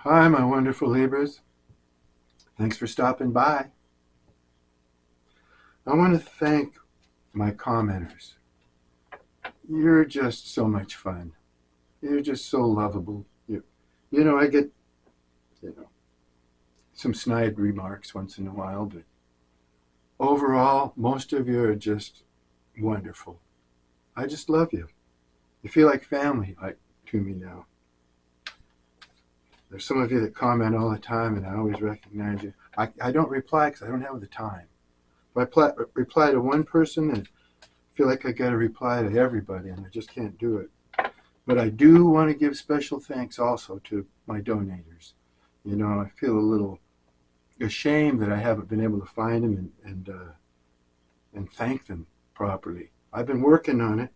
Hi, my wonderful Libras. Thanks for stopping by. I want to thank my commenters. You're just so much fun. You're just so lovable. I get, you know, some snide remarks once in a while, but overall, most of you are just wonderful. I just love you. You feel like family to me now. There's some of you that comment all the time, and I always recognize you. I don't reply because I don't have the time. If I reply to one person, and I feel like I got to reply to everybody, and I just can't do it. But I do want to give special thanks also to my donators. I feel a little ashamed that I haven't been able to find them and thank them properly. I've been working on it,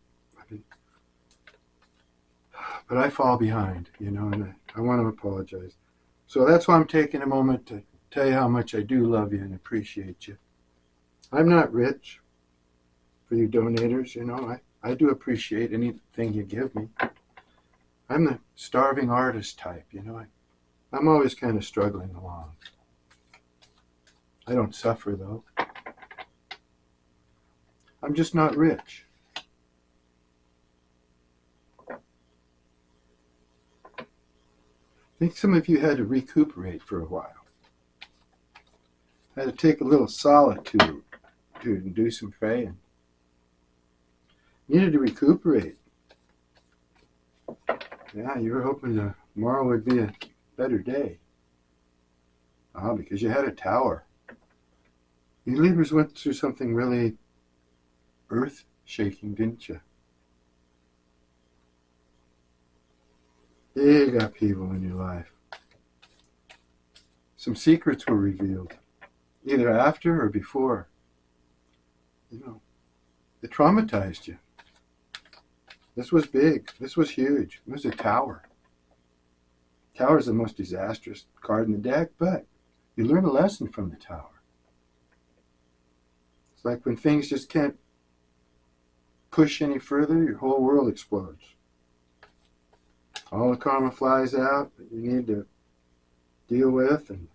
but I fall behind, and I want to apologize. So that's why I'm taking a moment to tell you how much I do love you and appreciate you. I'm not rich for you donators, I do appreciate anything you give me. I'm the starving artist type, I'm always kind of struggling along. I don't suffer, though. I'm just not rich. I think some of you had to recuperate for a while. Had to take a little solitude and do some praying. Needed to recuperate. Yeah, you were hoping tomorrow would be a better day. Because you had a tower. You Libras went through something really earth-shaking, didn't you? Big upheaval in your life. Some secrets were revealed, either after or before. It traumatized you. This was big. This was huge. It was a tower. Tower is the most disastrous card in the deck, but you learn a lesson from the tower. It's like when things just can't push any further, your whole world explodes. All the karma flies out that you need to deal with, and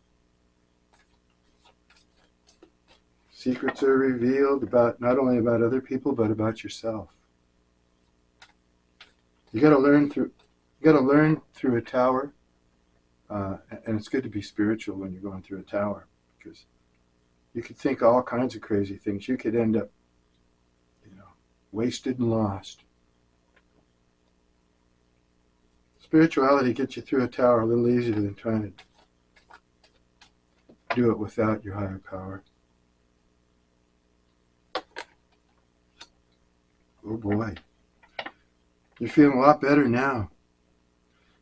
secrets are revealed about not only about other people but about yourself. You got to learn through a tower, and it's good to be spiritual when you're going through a tower, because you could think all kinds of crazy things. You could end up, wasted and lost. Spirituality gets you through a tower a little easier than trying to do it without your higher power. Oh boy. You're feeling a lot better now.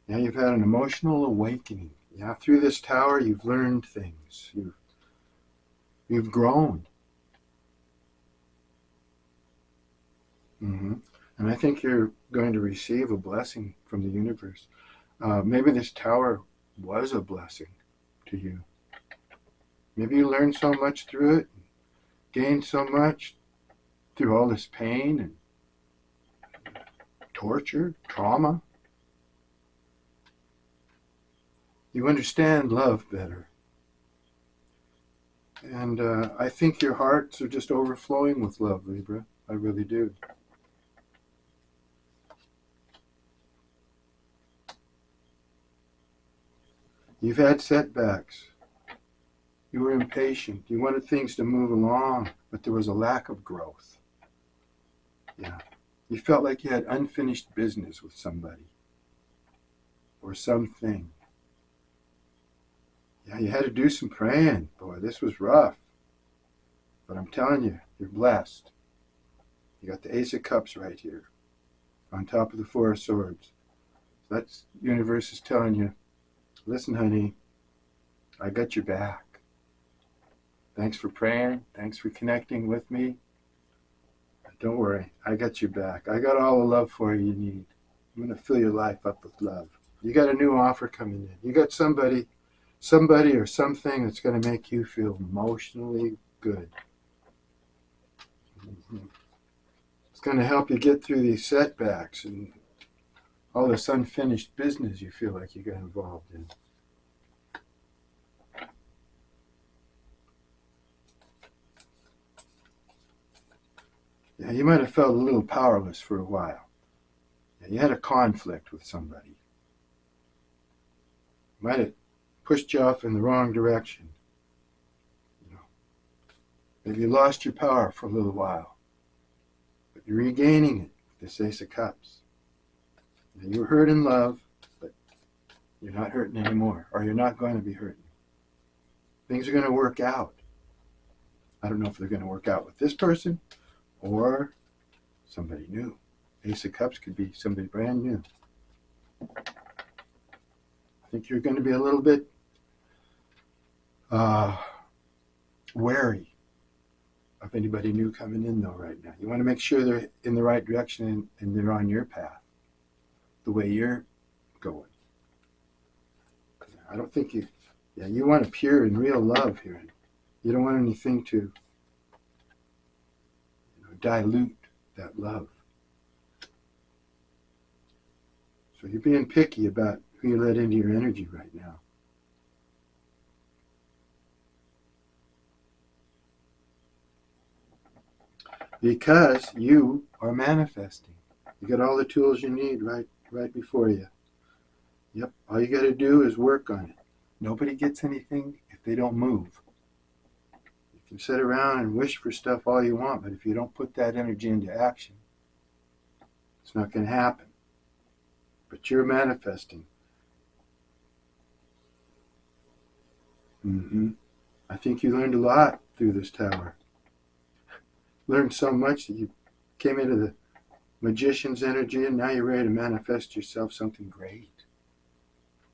Now you've had an emotional awakening. Yeah, through this tower you've learned things. You've grown. And I think you're going to receive a blessing from the universe. Maybe this tower was a blessing to you. Maybe you learned so much through it, gained so much through all this pain and torture, trauma. You understand love better. And I think your hearts are just overflowing with love, Libra. I really do. You've had setbacks. You were impatient. You wanted things to move along, but there was a lack of growth. Yeah. You felt like you had unfinished business with somebody or something. Yeah, you had to do some praying. Boy, this was rough. But I'm telling you, you're blessed. You got the Ace of Cups right here on top of the Four of Swords. So that's the universe is telling you, listen, honey, I got your back. Thanks for praying. Thanks for connecting with me. Don't worry, I got your back. I got all the love for you need. I'm going to fill your life up with love. You got a new offer coming in. You got somebody or something that's going to make you feel emotionally good. It's going to help you get through these setbacks and all this unfinished business you feel like you got involved in. Yeah, you might have felt a little powerless for a while. Yeah, you had a conflict with somebody. Might have pushed you off in the wrong direction. You know, maybe you lost your power for a little while, but you're regaining it with this Ace of Cups. Now, you were hurt in love, but you're not hurting anymore, or you're not going to be hurting. Things are going to work out. I don't know if they're going to work out with this person or somebody new. Ace of Cups could be somebody brand new. I think you're going to be a little bit wary of anybody new coming in, though, right now. You want to make sure they're in the right direction and they're on your path, the way you're going. I don't think you want a pure and real love here. You don't want anything to dilute that love. So you're being picky about who you let into your energy right now. Because you are manifesting. You got all the tools you need right before you. Yep, all you got to do is work on it. Nobody gets anything if they don't move. You can sit around and wish for stuff all you want, but if you don't put that energy into action, it's not going to happen. But you're manifesting. I think you learned a lot through this tower. Learned so much that you came into the magician's energy and now you're ready to manifest yourself something great.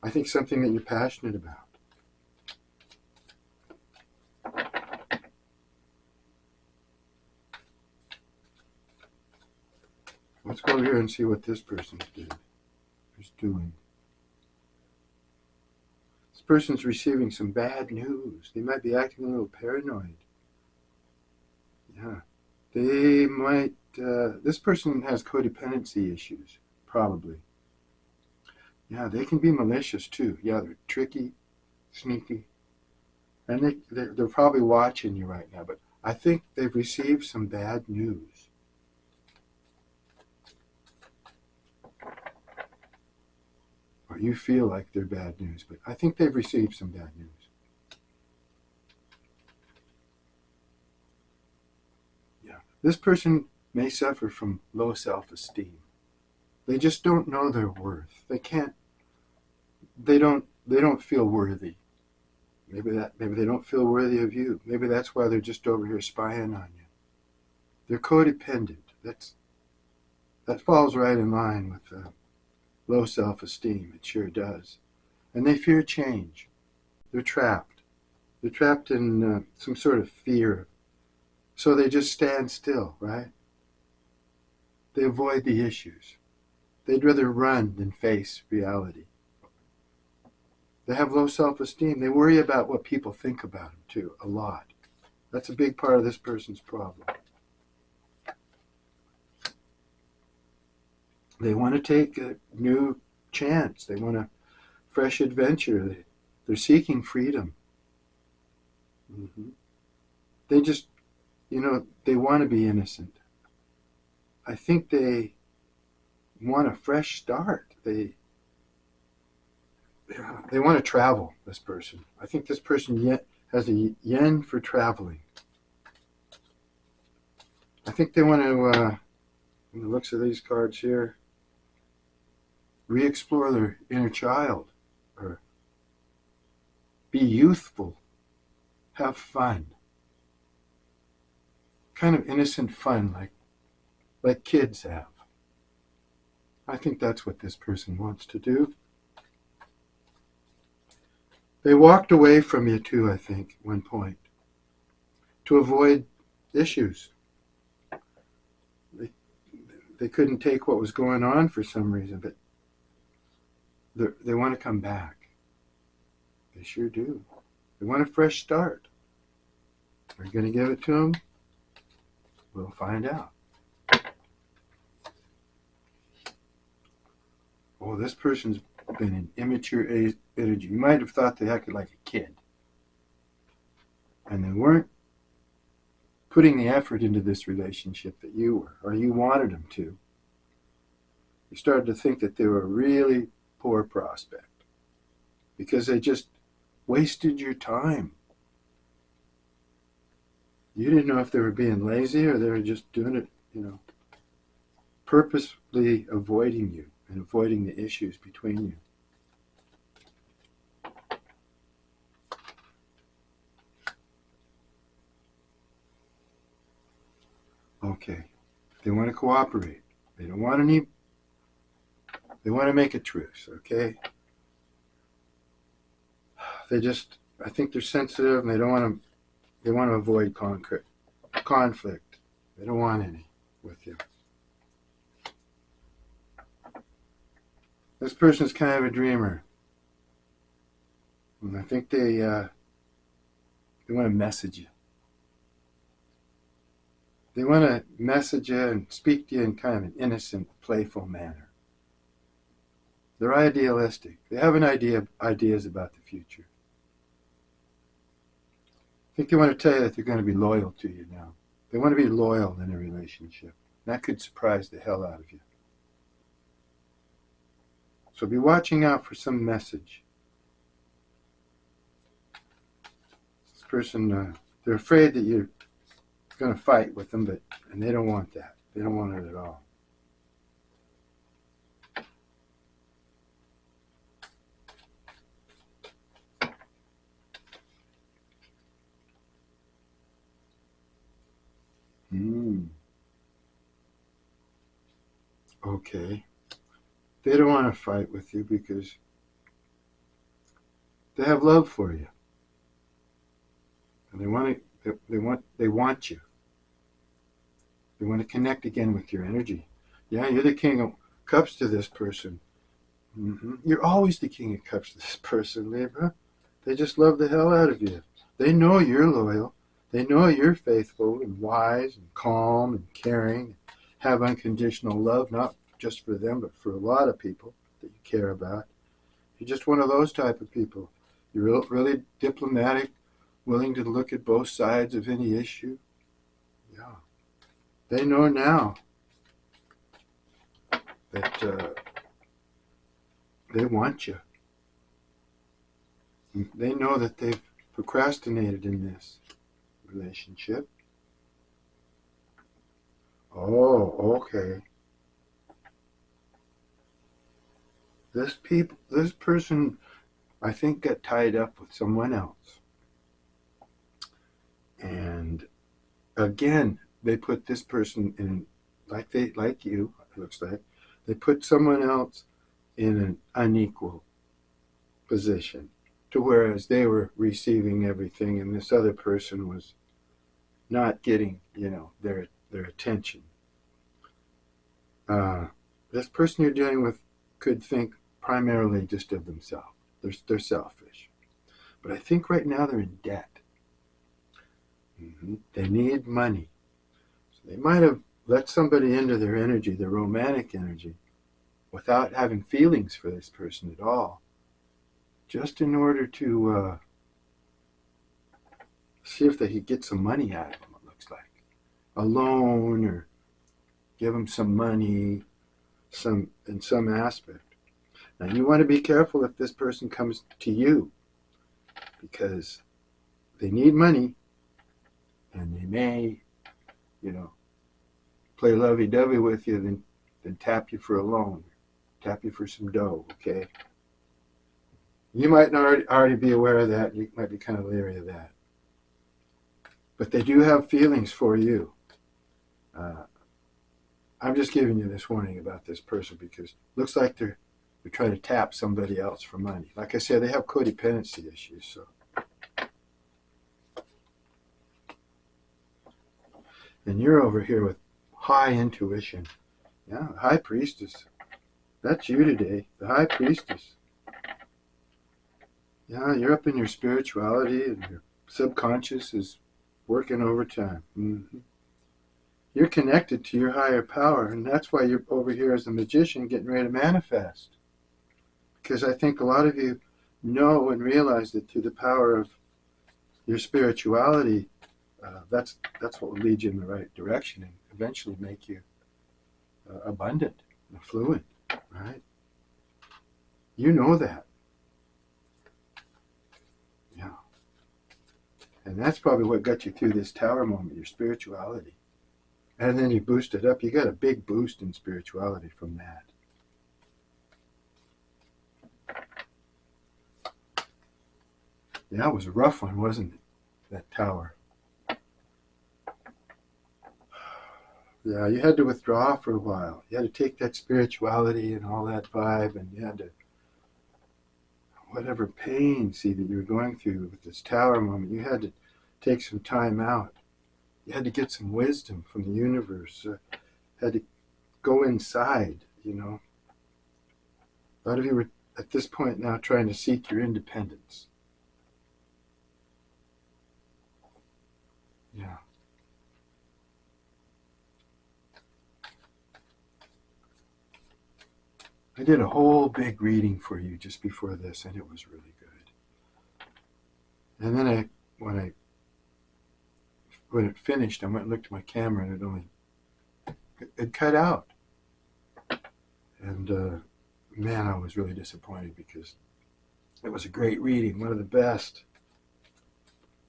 I think something that you're passionate about. Let's go over here and see what this person's doing. This person's receiving some bad news. They might be acting a little paranoid. Yeah. They might, this person has codependency issues, probably. Yeah, they can be malicious too. Yeah, they're tricky, sneaky. And they're probably watching you right now, but I think they've received some bad news. Or you feel like they're bad news, but I think they've received some bad news. Yeah, this person may suffer from low self-esteem. They just don't know their worth. They don't feel worthy. Maybe they don't feel worthy of you. Maybe that's why they're just over here spying on you. They're codependent. That falls right in line with low self-esteem. It sure does. And they fear change. They're trapped. They're trapped in some sort of fear. So they just stand still, right? They avoid the issues. They'd rather run than face reality. They have low self-esteem. They worry about what people think about them, too, a lot. That's a big part of this person's problem. They want to take a new chance. They want a fresh adventure. They're seeking freedom. They just, they want to be innocent. I think they want a fresh start. They want to travel, this person. I think this person has a yen for traveling. I think they want to, from the looks of these cards here, re-explore their inner child, or be youthful, have fun. Kind of innocent fun like kids have. I think that's what this person wants to do. They walked away from you too, I think, at one point, to avoid issues. They couldn't take what was going on for some reason, but they want to come back. They sure do. They want a fresh start. Are you going to give it to them? We'll find out. Oh, this person's been in immature energy. You might have thought they acted like a kid. And they weren't putting the effort into this relationship that you were, or you wanted them to. You started to think that they were a really poor prospect because they just wasted your time. You didn't know if they were being lazy or they were just doing it, purposely avoiding you and avoiding the issues between you. Okay. They want to cooperate. They don't want any, they want to make a truce, okay? I think they're sensitive and they want to avoid conflict. They don't want any with you. This person's kind of a dreamer. And I think they want to message you. They want to message you and speak to you in kind of an innocent, playful manner. They're idealistic. They have ideas about the future. I think they want to tell you that they're going to be loyal to you now. They want to be loyal in a relationship. That could surprise the hell out of you. So be watching out for some message. This person, they're afraid that you're going to fight with them, and they don't want that. They don't want it at all. Okay. They don't want to fight with you because they have love for you. And they want you. They want to connect again with your energy. Yeah, you're the King of Cups to this person. You're always the King of Cups to this person, Libra. They just love the hell out of you. They know you're loyal. They know you're faithful and wise and calm and caring. Have unconditional love, not just for them, but for a lot of people that you care about. You're just one of those type of people. You're really diplomatic, willing to look at both sides of any issue. Yeah. They know now that they want you. They know that they've procrastinated in this relationship. Oh, okay. This person, I think, got tied up with someone else. And again, they put this person in, like you, it looks like, they put someone else in an unequal position, to whereas they were receiving everything and this other person was not getting, their attention. This person you're dealing with could think primarily just of themselves. They're selfish. But I think right now they're in debt. They need money. So they might have let somebody into their energy, their romantic energy, without having feelings for this person at all, just in order to see if they could get some money out of them, it looks like. A loan, or give them some money, in some aspect. Now you want to be careful if this person comes to you, because they need money, and they may, play lovey-dovey with you, then tap you for a loan, tap you for some dough, okay? You might not already be aware of that. You might be kind of leery of that. But they do have feelings for you. I'm just giving you this warning about this person because it looks like they're trying to tap somebody else for money. Like I said, they have codependency issues, so. And you're over here with high intuition. Yeah, High Priestess. That's you today, the High Priestess. Yeah, you're up in your spirituality and your subconscious is working overtime. You're connected to your higher power, and that's why you're over here as a magician getting ready to manifest. Because I think a lot of you know and realize that through the power of your spirituality, that's what will lead you in the right direction and eventually make you abundant, affluent, right? You know that. Yeah. And that's probably what got you through this tower moment, your spirituality. And then you boost it up. You got a big boost in spirituality from that. Yeah, it was a rough one, wasn't it? That tower. Yeah, you had to withdraw for a while. You had to take that spirituality and all that vibe, and you had to, whatever pain, see, that you were going through with this tower moment, you had to take some time out. You had to get some wisdom from the universe. Had to go inside, you know. A lot of you were at this point now trying to seek your independence. Yeah. I did a whole big reading for you just before this, and it was really good. And then when it finished, I went and looked at my camera, and it cut out. And man, I was really disappointed because it was a great reading, one of the best.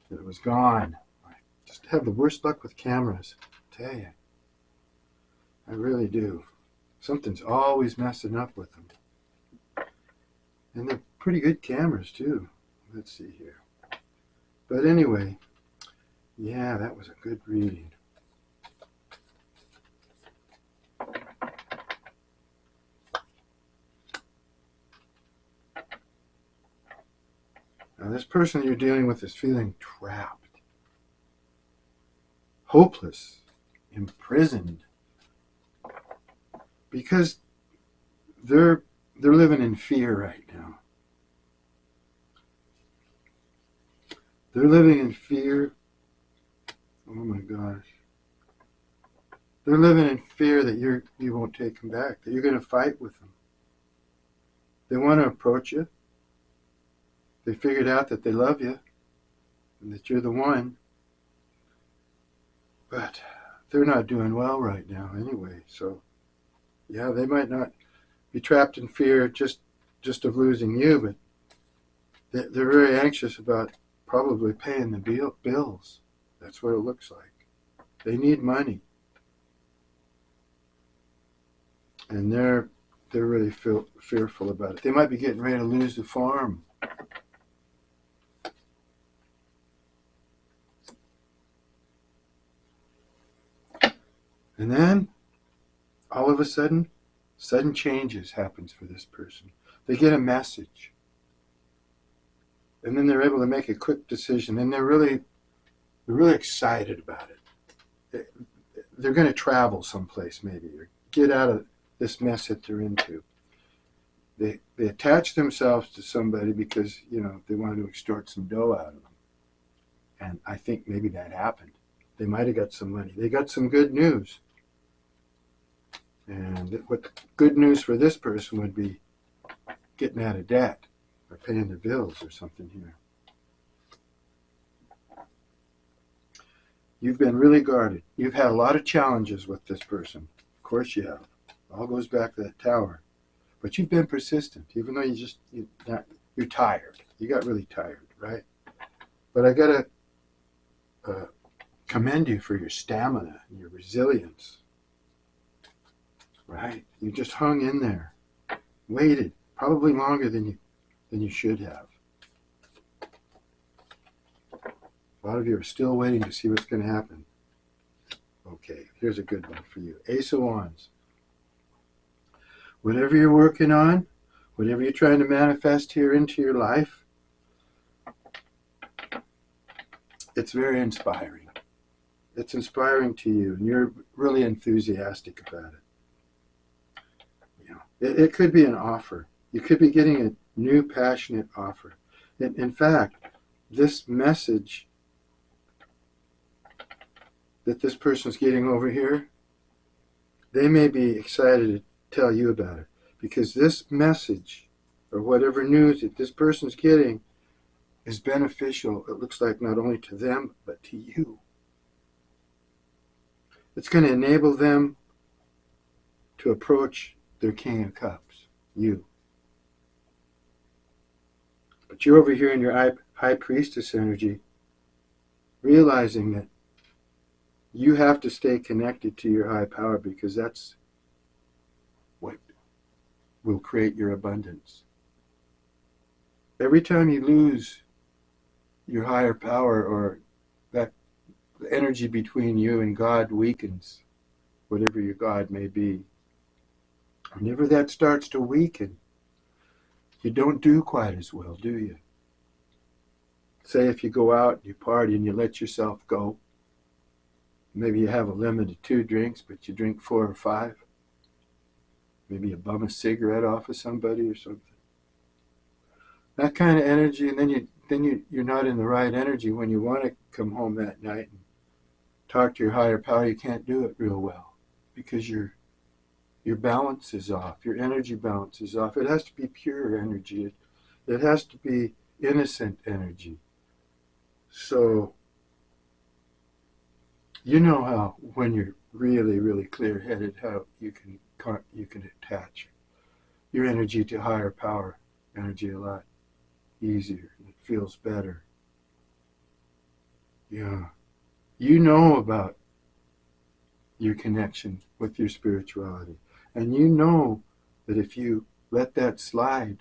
It was gone. I just have the worst luck with cameras, I tell you. I really do. Something's always messing up with them. And they're pretty good cameras, too. Let's see here. But anyway, yeah, that was a good reading. Now, this person you're dealing with is feeling trapped, hopeless, imprisoned, because they're living in fear right now. They're living in fear. Oh my gosh. They're living in fear that you won't take them back, that you're going to fight with them. They want to approach you. They figured out that they love you and that you're the one. But they're not doing well right now anyway. So, yeah, they might not be trapped in fear just of losing you, but they're very anxious about probably paying the bills. That's what it looks like. They need money. And they're really fearful about it. They might be getting ready to lose the farm. And then, all of a sudden changes happens for this person. They get a message. And then they're able to make a quick decision. And they're really excited about it. They're going to travel someplace maybe, or get out of this mess that they're into. They attach themselves to somebody because, they wanted to extort some dough out of them. And I think maybe that happened. They might have got some money. They got some good news. And what good news for this person would be getting out of debt or paying their bills or something here. You've been really guarded. You've had a lot of challenges with this person. Of course you have. It all goes back to that tower. But you've been persistent, even though you're tired. You got really tired, right? But I got to commend you for your stamina and your resilience. Right? You just hung in there, waited, probably longer than you should have. A lot of you are still waiting to see what's going to happen. Okay, here's a good one for you. Ace of Wands. Whatever you're working on, whatever you're trying to manifest here into your life, it's very inspiring. It's inspiring to you, and you're really enthusiastic about it. It could be an offer. You could be getting a new passionate offer. In fact, this message that this person's getting over here, they may be excited to tell you about it, because this message or whatever news that this person's getting is beneficial, it looks like, not only to them but to you. It's going to enable them to approach their King of Cups, you. But you're over here in your High Priestess energy, realizing that you have to stay connected to your high power, because that's what will create your abundance. Every time you lose your higher power, or that energy between you and God weakens, whatever your God may be, whenever that starts to weaken, you don't do quite as well, do you? Say if you go out and you party and you let yourself go, maybe you have a limit of 2 drinks, but you drink 4 or 5. Maybe you bum a cigarette off of somebody or something. That kind of energy, and then you're not in the right energy when you want to come home that night and talk to your higher power. You can't do it real well because your balance is off. Your energy balance is off. It has to be pure energy. It has to be innocent energy. So you know how, when you're really, really clear-headed, how you can attach your energy to higher power energy a lot easier. It feels better. Yeah. You know about your connection with your spirituality. And you know that if you let that slide,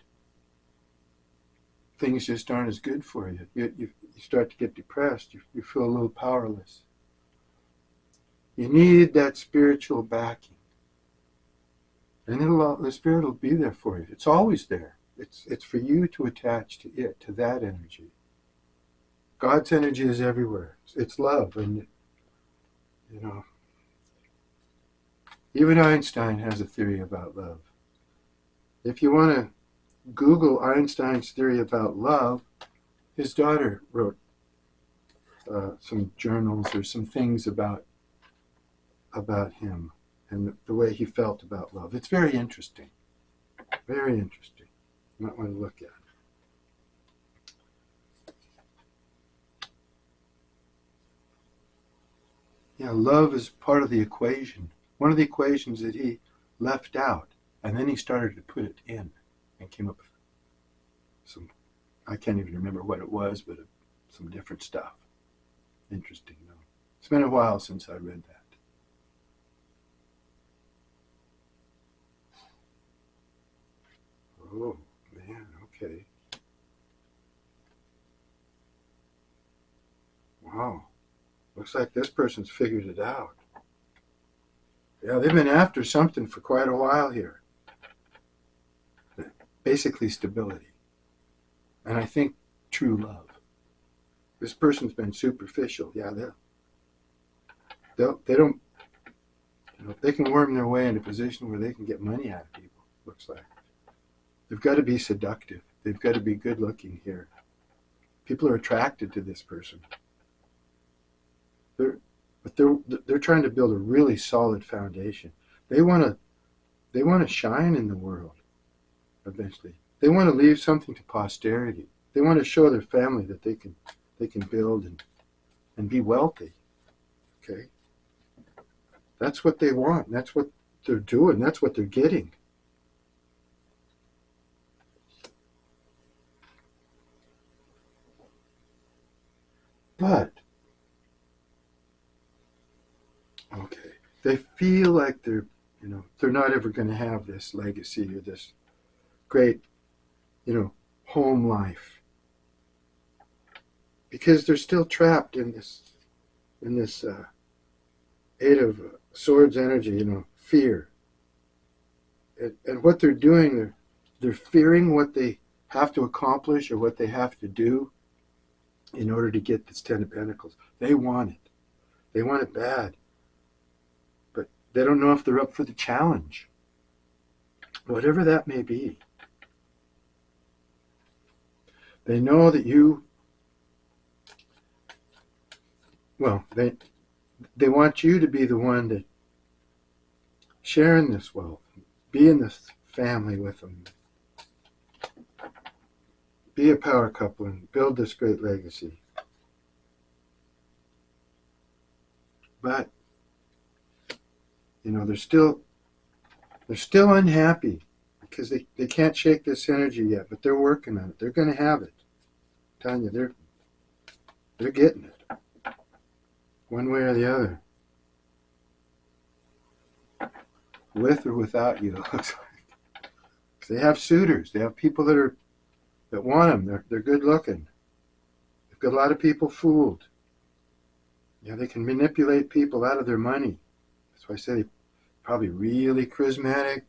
things just aren't as good for you. You start to get depressed. You feel a little powerless. You need that spiritual backing. And the Spirit will be there for you. It's always there. It's for you to attach to it, to that energy. God's energy is everywhere. It's love. And, you know, even Einstein has a theory about love. If you want to Google Einstein's theory about love, his daughter wrote some journals or some things about him and the way he felt about love. It's very interesting. Very interesting. You might want to look at it. Yeah, love is part of the equation. One of the equations that he left out, and then he started to put it in and came up with some, I can't even remember what it was, but some different stuff. Interesting, though. It's been a while since I read that. Oh, man, okay. Wow. Looks like this person's figured it out. Yeah, they've been after something for quite a while here. Basically stability. And I think true love. This person's been superficial. Yeah, they don't, they can worm their way into a position where they can get money out of people, looks like. They've got to be seductive. They've got to be good looking here. People are attracted to this person. They're trying to build a really solid foundation. They want to shine in the world eventually. They want to leave something to posterity. They want to show their family that they can build and be wealthy. Okay? That's what they want. That's what they're doing. That's what they're getting. But okay, they feel like they're not ever going to have this legacy or this great, home life, because they're still trapped in this Eight of Swords energy, fear. And what they're doing, they're fearing what they have to accomplish or what they have to do in order to get this Ten of Pentacles. They want it. They want it bad. But they don't know if they're up for the challenge. Whatever that may be. They know that they want you to be the one that sharing this wealth, be in this family with them, be a power couple and build this great legacy. But they're still unhappy because they can't shake this energy yet, but they're working on it. They're going to have it. I'm telling you, they're getting it one way or the other, with or without you. It looks like they have suitors. They have people that want them. They're good looking. They've got a lot of people fooled. Yeah, they can manipulate people out of their money. That's why I say they're probably really charismatic,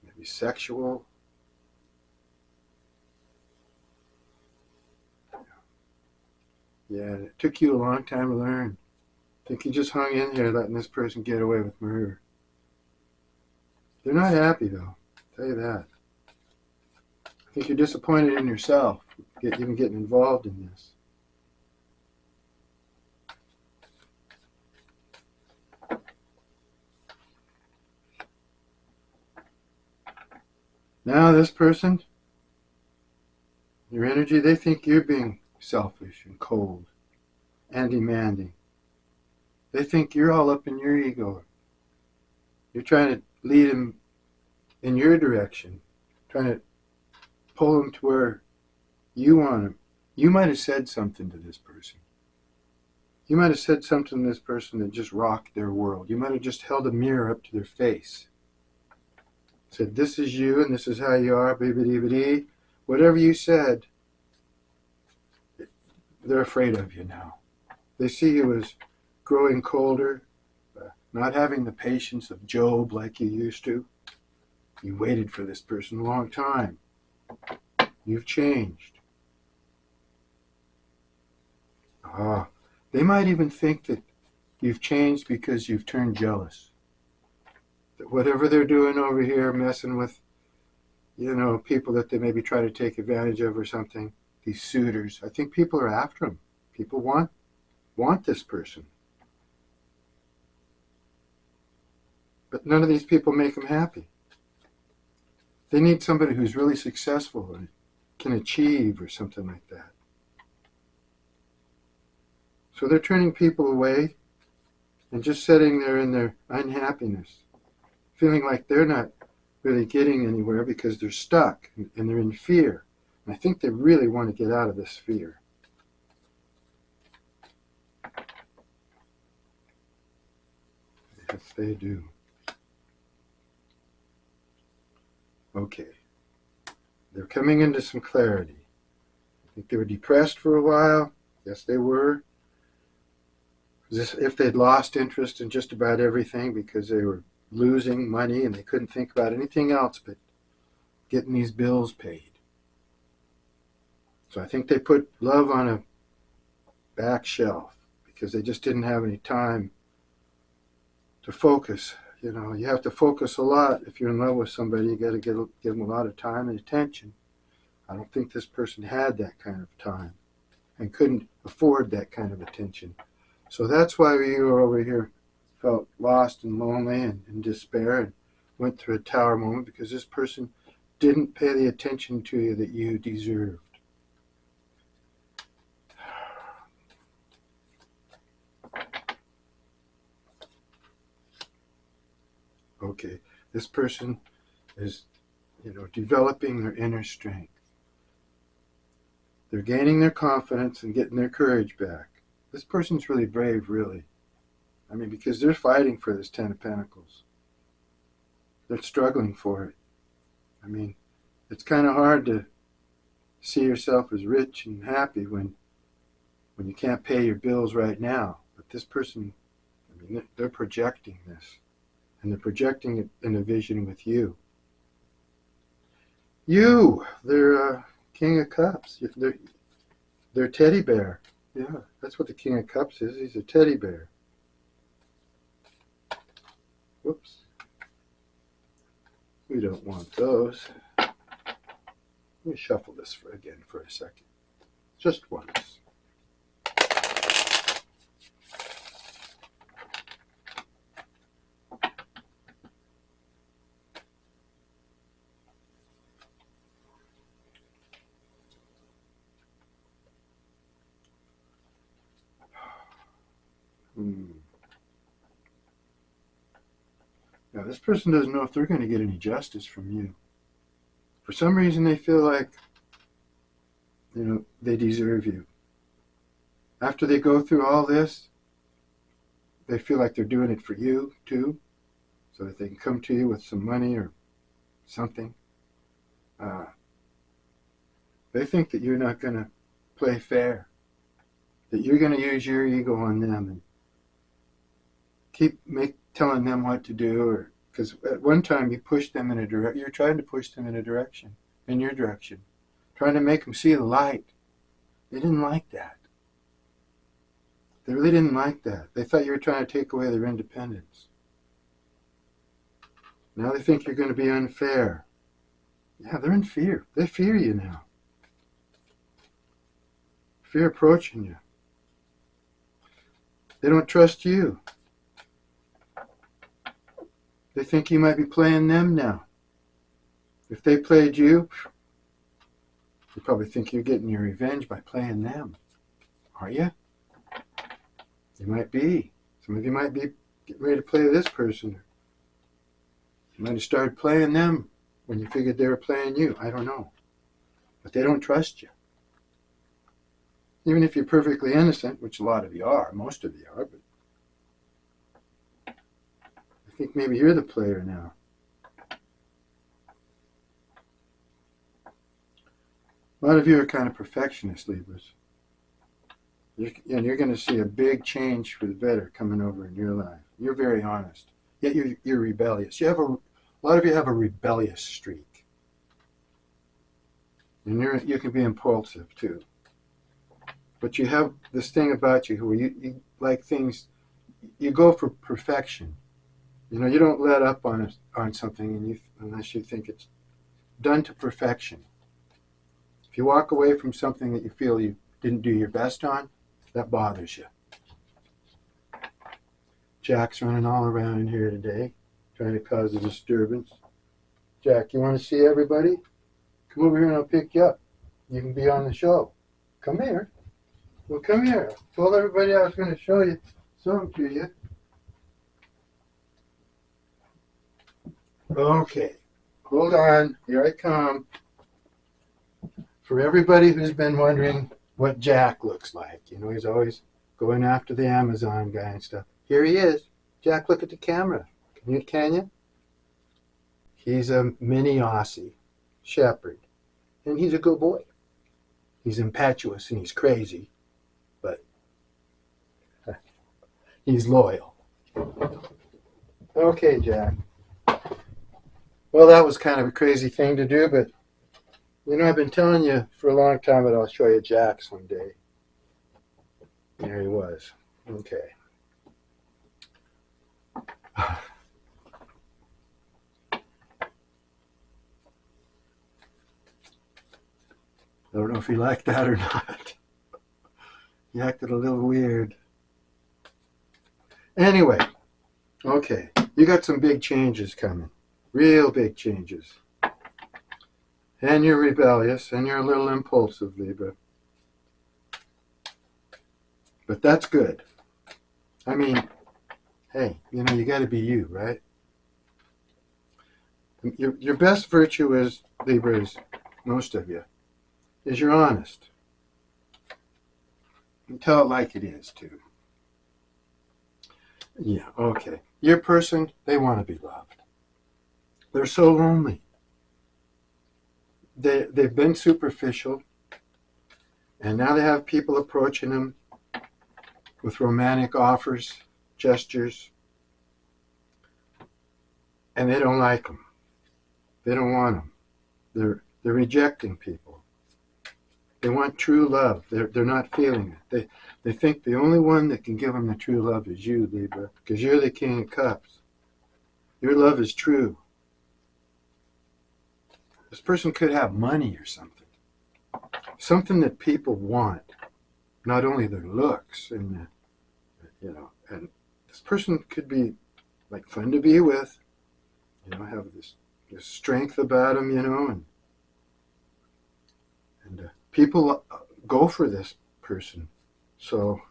maybe sexual. Yeah, it took you a long time to learn. I think you just hung in here letting this person get away with murder. They're not happy, though. I'll tell you that. I think you're disappointed in yourself, even getting involved in this. Now this person, your energy, they think you're being selfish and cold and demanding. They think you're all up in your ego. You're trying to lead them in your direction, trying to pull them to where you want them. You might have said something to this person. You might have said something to this person that just rocked their world. You might have just held a mirror up to their face. Said, this is you and this is how you are, bibbidi-bibbidi. Whatever you said, they're afraid of you now. They see you as growing colder, not having the patience of Job like you used to. You waited for this person a long time. You've changed. They might even think that you've changed because you've turned jealous. That whatever they're doing over here, messing with, people that they maybe try to take advantage of or something, these suitors, I think people are after them. People want this person. But none of these people make them happy. They need somebody who's really successful and can achieve or something like that. So they're turning people away and just sitting there in their unhappiness, feeling like they're not really getting anywhere because they're stuck and they're in fear. And I think they really want to get out of this fear. Yes, they do. Okay. They're coming into some clarity. I think they were depressed for a while. Yes, they were. If they'd lost interest in just about everything because they were losing money and they couldn't think about anything else but getting these bills paid. So I think they put love on a back shelf because they just didn't have any time to focus. You have to focus a lot if you're in love with somebody. You got to give them a lot of time and attention. I don't think this person had that kind of time and couldn't afford that kind of attention. So that's why you were over here, felt lost and lonely and in despair and went through a tower moment because this person didn't pay the attention to you that you deserved. Okay, this person is, developing their inner strength. They're gaining their confidence and getting their courage back. This person's really brave, really. I mean, because they're fighting for this Ten of Pentacles. They're struggling for it. I mean, it's kind of hard to see yourself as rich and happy when you can't pay your bills right now. But this person, they're projecting this. And they're projecting it in a vision with you. They're King of Cups. They're teddy bear. Yeah, that's what the King of Cups is. He's a teddy bear. Whoops. We don't want those. Let me shuffle this again for a second. Just once. Now, this person doesn't know if they're going to get any justice from you. For some reason, they feel like, they deserve you. After they go through all this, they feel like they're doing it for you, too, so that they can come to you with some money or something. They think that you're not going to play fair, that you're going to use your ego on them and keep telling them what to do, or because at one time you pushed them in a direction. You're trying to push them in your direction, trying to make them see the light. They didn't like that. They really didn't like that. They thought you were trying to take away their independence. Now they think you're going to be unfair. Yeah, they're in fear. They fear you now. Fear approaching you. They don't trust you. They think you might be playing them now. If they played you, you probably think you're getting your revenge by playing them. Are you? You might be. Some of you might be getting ready to play this person. You might have started playing them when you figured they were playing you. I don't know. But they don't trust you. Even if you're perfectly innocent, which a lot of you are, most of you are, but I think maybe you're the player now. A lot of you are kind of perfectionist, Libras. You're going to see a big change for the better coming over in your life. You're very honest. Yet you're rebellious. A lot of you have a rebellious streak. And you can be impulsive too. But you have this thing about you where you like things, you go for perfection. You don't let up on something unless you think it's done to perfection. If you walk away from something that you feel you didn't do your best on, that bothers you. Jack's running all around in here today, trying to cause a disturbance. Jack, you want to see everybody? Come over here and I'll pick you up. You can be on the show. Come here. Well, come here. I told everybody I was going to show you something to you. Okay. Hold on. Here I come. For everybody who's been wondering what Jack looks like, he's always going after the Amazon guy and stuff. Here he is. Jack, look at the camera. Can you? He's a mini Aussie shepherd, and he's a good boy. He's impetuous and he's crazy, but he's loyal. Okay, Jack. Well, that was kind of a crazy thing to do, but I've been telling you for a long time that I'll show you Jack someday. There he was. Okay. I don't know if he liked that or not. He acted a little weird. Anyway, okay. You got some big changes coming. Real big changes. And you're rebellious, and you're a little impulsive, Libra. But that's good. I mean, hey, you got to be you, right? Your best virtue is, Libras, most of you, is you're honest. You tell it like it is, too. Yeah, okay. Your person, they want to be loved. They're so lonely. They've been superficial, and now they have people approaching them with romantic offers, gestures, and they don't like them. They don't want them. They're rejecting people. They want true love. They're not feeling it. They think the only one that can give them the true love is you, Libra, because you're the King of Cups. Your love is true. This person could have money or something. Something that people want. Not only their looks and and this person could be like fun to be with. Have this strength about them, and people go for this person. So,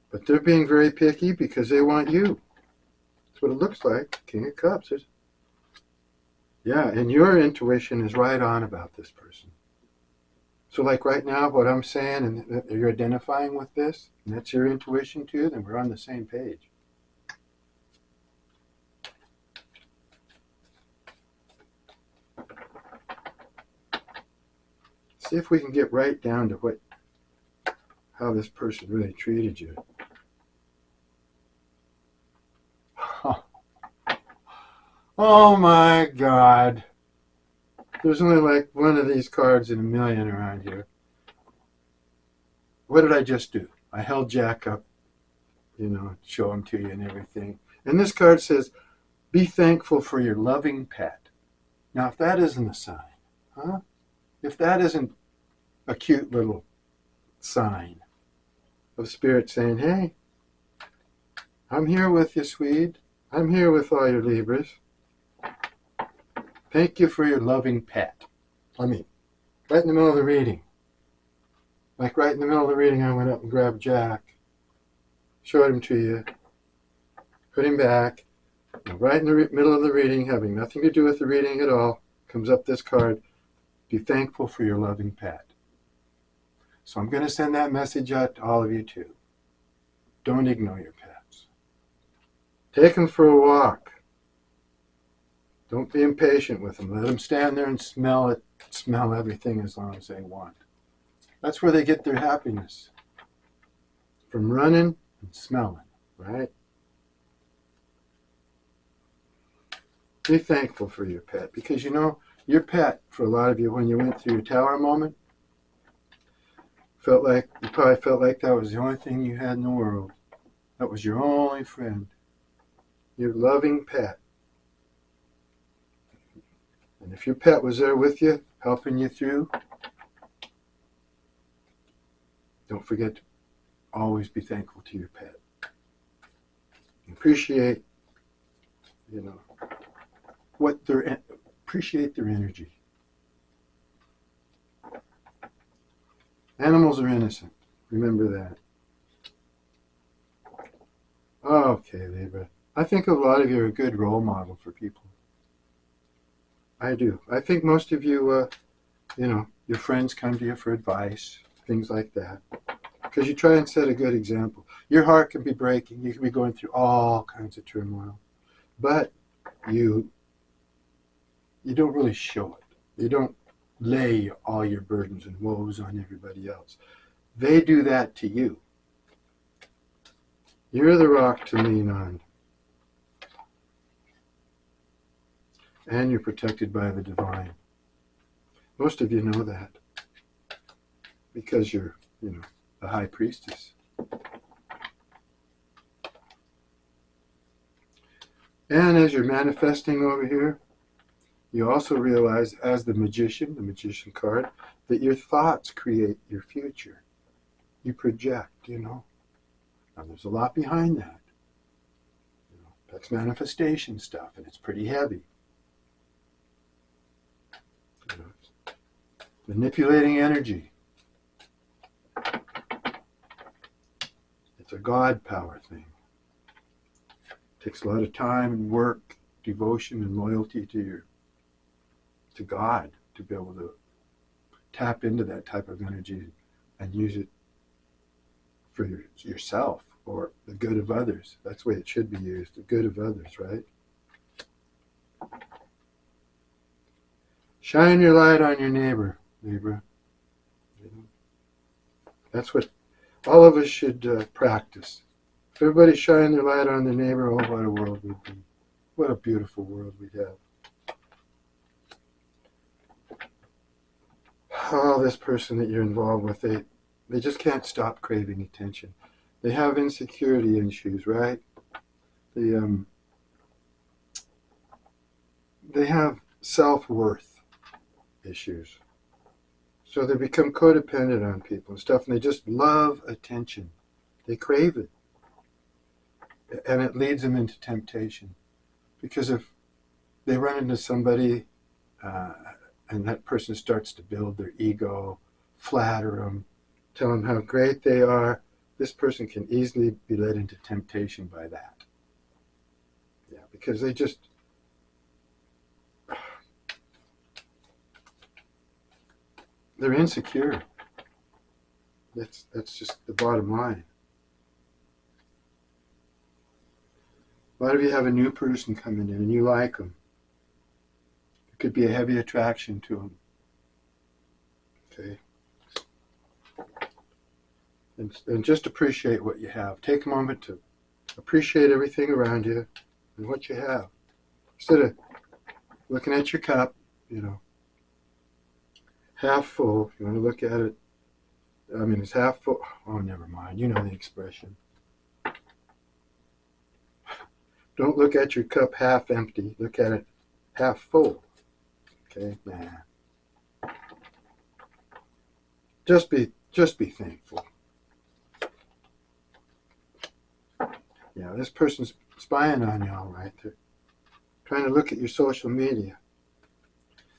but they're being very picky because they want you. That's what it looks like. King of Cups. Yeah, and your intuition is right on about this person. So like right now, what I'm saying, and you're identifying with this, and that's your intuition too, then we're on the same page. See if we can get right down to how this person really treated you. Oh my God. There's only like one of these cards in a million around here. What did I just do? I held Jack up, show him to you and everything. And this card says, be thankful for your loving pet. Now, if that isn't a sign, huh? If that isn't a cute little sign of Spirit saying, hey, I'm here with you, Swede. I'm here with all your Libras. Thank you for your loving pet. I mean, right in the middle of the reading. Like right in the middle of the reading, I went up and grabbed Jack, showed him to you, put him back. And right in the middle of the reading, having nothing to do with the reading at all, comes up this card. Be thankful for your loving pet. So I'm going to send that message out to all of you too. Don't ignore your pets. Take them for a walk. Don't be impatient with them. Let them stand there and smell everything as long as they want. That's where they get their happiness. From running and smelling, right? Be thankful for your pet because your pet, for a lot of you, when you went through your tower moment, you probably felt like that was the only thing you had in the world. That was your only friend. Your loving pet. And if your pet was there with you, helping you through, don't forget to always be thankful to your pet. Appreciate, appreciate their energy. Animals are innocent. Remember that. Okay, Libra. I think a lot of you are a good role model for people. I do. I think most of you, your friends come to you for advice, things like that. Because you try and set a good example. Your heart can be breaking. You can be going through all kinds of turmoil. But you don't really show it. You don't lay all your burdens and woes on everybody else. They do that to you. You're the rock to lean on. And you're protected by the divine. Most of you know that. Because you're, the high priestess. And as you're manifesting over here, you also realize, as the magician card, that your thoughts create your future. You project, Now there's a lot behind that. That's manifestation stuff, and it's pretty heavy. Manipulating energy. It's a God power thing. It takes a lot of time and work, devotion and loyalty to God to be able to tap into that type of energy and use it for yourself or the good of others. That's the way it should be used, the good of others, right? Shine your light on your neighbor, Libra. That's what all of us should practice. If everybody shined their light on their neighbor, oh, what a world we'd be. What a beautiful world we'd have. Oh, this person that you're involved with, they just can't stop craving attention. They have insecurity issues, right? They have self-worth issues. So they become codependent on people and stuff, and they just love attention. They crave it. And it leads them into temptation. Because if they run into somebody and that person starts to build their ego, flatter them, tell them how great they are, this person can easily be led into temptation by that. Yeah. because they just, they're insecure. That's just the bottom line. A lot of you have a new person coming in and you like them. There could be a heavy attraction to them. Okay? And just appreciate what you have. Take a moment to appreciate everything around you and what you have. Instead of looking at your cup, you know, half full. You want to look at it. I mean, it's half full. Oh, never mind. You know the expression. Don't look at your cup half empty. Look at it half full. Okay? Nah. Just be thankful. Yeah, this person's spying on you, all right. They're trying to look at your social media,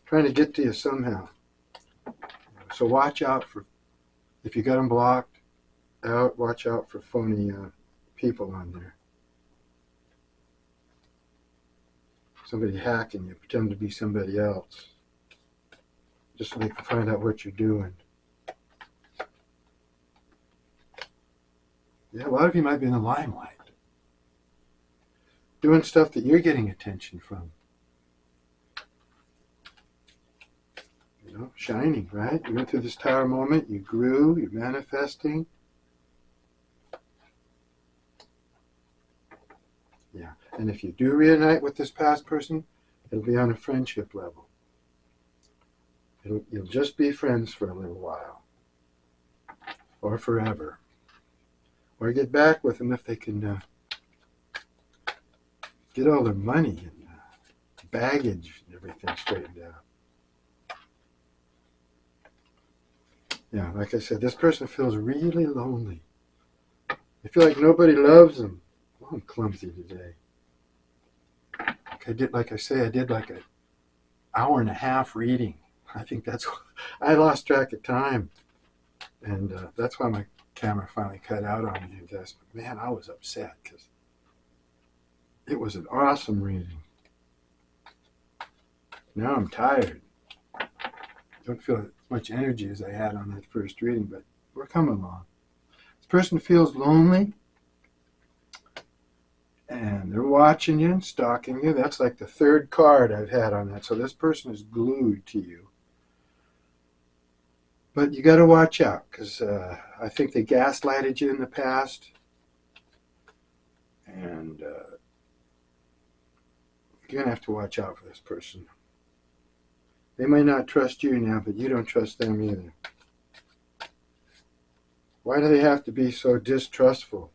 trying to get to you somehow. So watch out for, if you got them blocked out, watch out for phony people on there. Somebody hacking you, pretend to be somebody else, just so they can find out what you're doing. Yeah, a lot of you might be in the limelight, doing stuff that you're getting attention from. You know, shining, right? You went through this tower moment, you grew, you're manifesting. Yeah, and if you do reunite with this past person, it'll be on a friendship level. You'll just be friends for a little while, or forever. Or get back with them if they can get all their money and baggage and everything straightened out. Yeah, like I said, this person feels really lonely. They feel like nobody loves them. Oh, I'm clumsy today. I did like an hour and a half reading. I think that's why I lost track of time. And that's why my camera finally cut out on me, I guess. But man, I was upset because it was an awesome reading. Now I'm tired. Don't feel as much energy as I had on that first reading, but we're coming along. This person feels lonely, and they're watching you and stalking you. That's like the third card I've had on that. So this person is glued to you. But you got to watch out, because I think they gaslighted you in the past. And you're going to have to watch out for this person. They might not trust you now, but you don't trust them either. Why do they have to be so distrustful?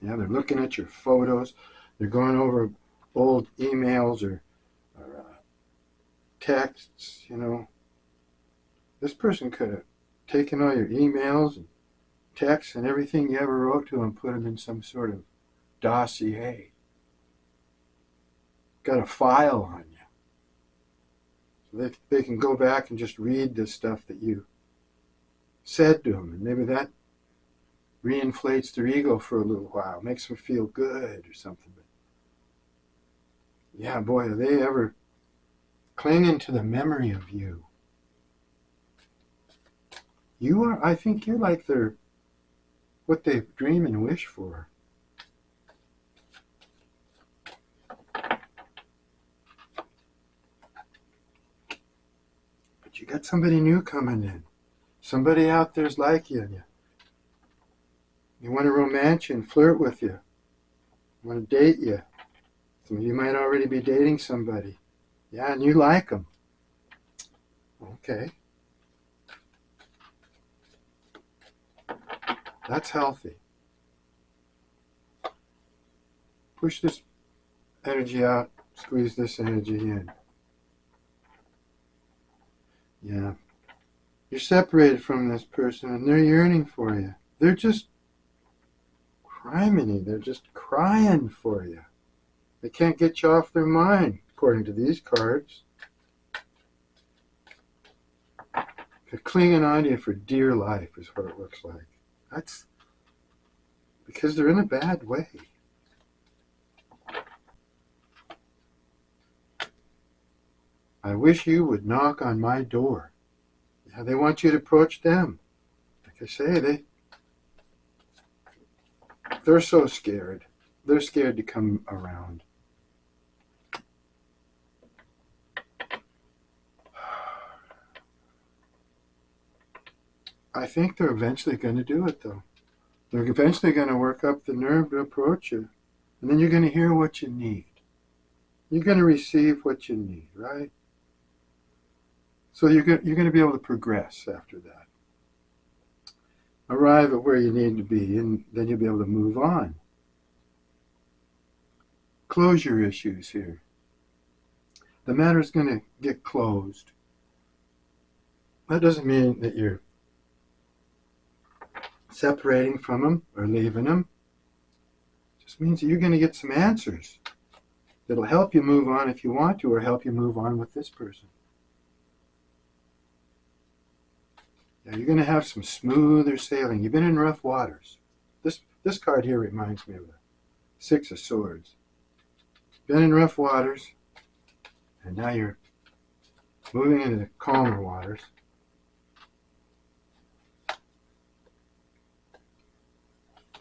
Yeah, they're looking at your photos. They're going over old emails or texts, you know. This person could have taken all your emails and texts and everything you ever wrote to them, put them in some sort of dossier. Got a file on you. So they can go back and just read the stuff that you said to them. And maybe that reinflates their ego for a little while, makes them feel good or something. But yeah, boy, are they ever clinging to the memory of you. You are, I think you're like what they dream and wish for. But you got somebody new coming in. Somebody out there's like you. You want to romance you and flirt with you. Want to date you. Some of you might already be dating somebody. Yeah, and you like them. Okay. That's healthy. Push this energy out, squeeze this energy in. Yeah. You're separated from this person and they're yearning for you. They're just criminy. They're just crying for you. They can't get you off their mind, according to these cards. They're clinging on to you for dear life is what it looks like. That's because they're in a bad way. I wish you would knock on my door. Yeah, they want you to approach them. Like I say, they're so scared. They're scared to come around. I think they're eventually going to do it, though. They're eventually going to work up the nerve to approach you. And then you're going to hear what you need. You're going to receive what you need, right? So you're going to be able to progress after that. Arrive at where you need to be, and then you'll be able to move on. Close your issues here. The matter's going to get closed. That doesn't mean that you're separating from them or leaving them. It just means that you're going to get some answers that'll help you move on if you want to, or help you move on with this person. Yeah, you're going to have some smoother sailing. You've been in rough waters. This card here reminds me of the Six of Swords. Been in rough waters, and now you're moving into the calmer waters.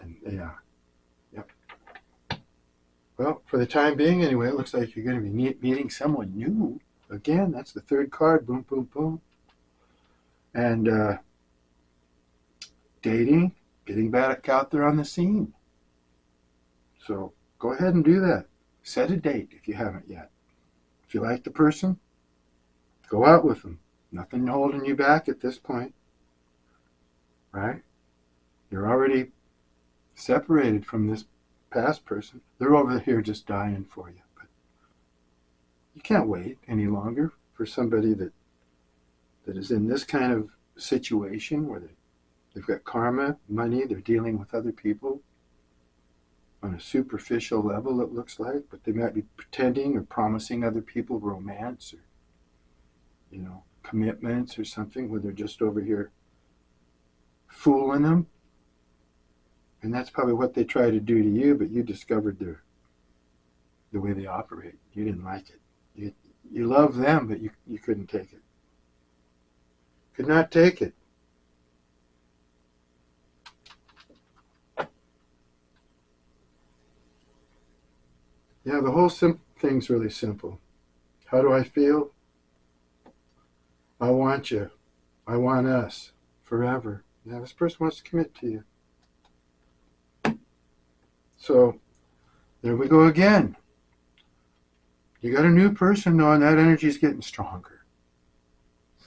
And yep. Well, for the time being anyway, it looks like you're going to be meeting someone new. Again, that's the third card. Boom, boom, boom. And dating, getting back out there on the scene. So go ahead and do that. Set a date if you haven't yet. If you like the person, go out with them. Nothing holding you back at this point. Right? You're already separated from this past person. They're over here just dying for you. But you can't wait any longer for somebody that is in this kind of situation where they've got karma, money, they're dealing with other people on a superficial level, it looks like, but they might be pretending or promising other people romance or, commitments or something, where they're just over here fooling them. And that's probably what they try to do to you, but you discovered the way they operate. You didn't like it. You love them, but you couldn't take it. Could not take it. Yeah, the whole thing's really simple. How do I feel? I want you. I want us forever. Yeah, this person wants to commit to you. So there we go again. You got a new person though, and that energy's getting stronger.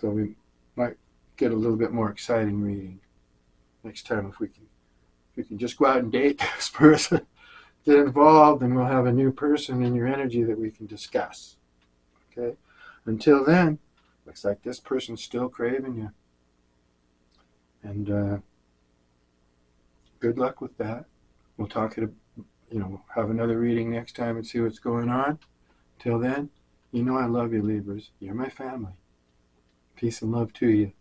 So we might get a little bit more exciting reading next time if we can just go out and date this person. Get involved, and we'll have a new person in your energy that we can discuss. Okay? Until then, looks like this person's still craving you. And good luck with that. We'll talk at have another reading next time and see what's going on. Till then, I love you, Libras. You're my family. Peace and love to you.